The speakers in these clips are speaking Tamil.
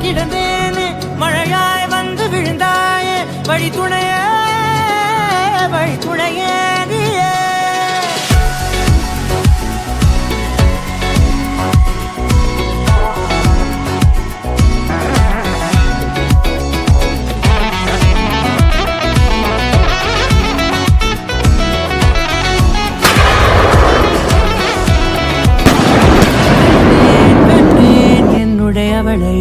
கிடந்தேனே மழையாய் வந்து விழுந்தாயே வழித்துணையே வழித்துணையே நீயே அவளை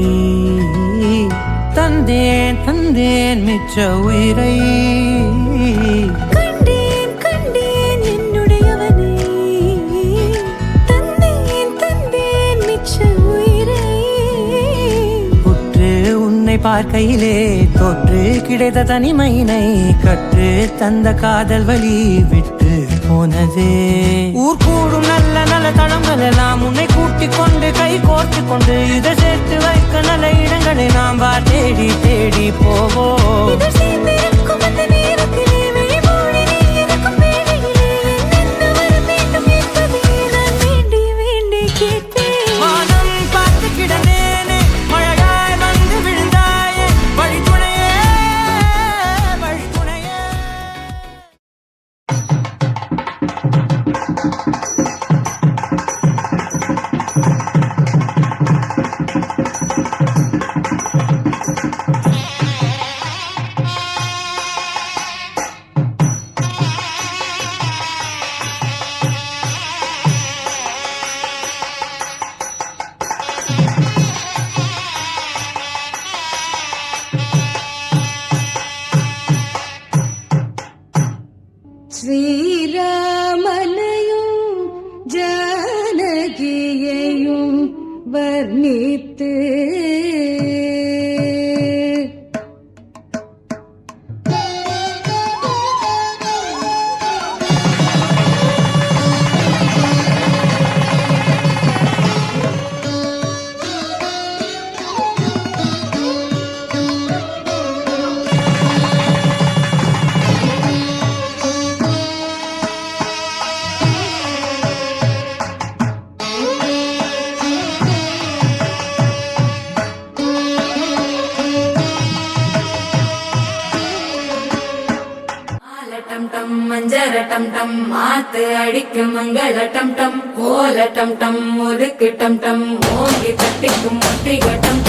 தந்தேன் தந்தேன் மிச்ச உயிரை கண்டேன் கண்டேன் என்னுடையவனை தந்தேன் தந்தேன் மிச்ச உயிரை உற்று உன்னை பார்க்கையிலே தோற்று கிடைத்த தனிமையினை கற்று தந்த காதல் வழி விட்டு போனதே ஊர் கூடும் நல்ல நல்ல தளங்கள் எல்லாம் உன்னை கூட்டிக் கொண்டு கை கோர்த்து கொண்டு இதை சேர்த்து வைக்க நல்ல இடங்களை நாம் தேடி தேடி போவோம். ஸ்ரீராமனையும் ஜானகியையும் வர்ணித்து மஞ்சர டம் டம் மாத்து அடிக்கும் மங்கள டம் டம் கோல டம் டம் ஒதுக்கு டம் டம் ஓங்கி தட்டிக்கும் முட்டிக டம்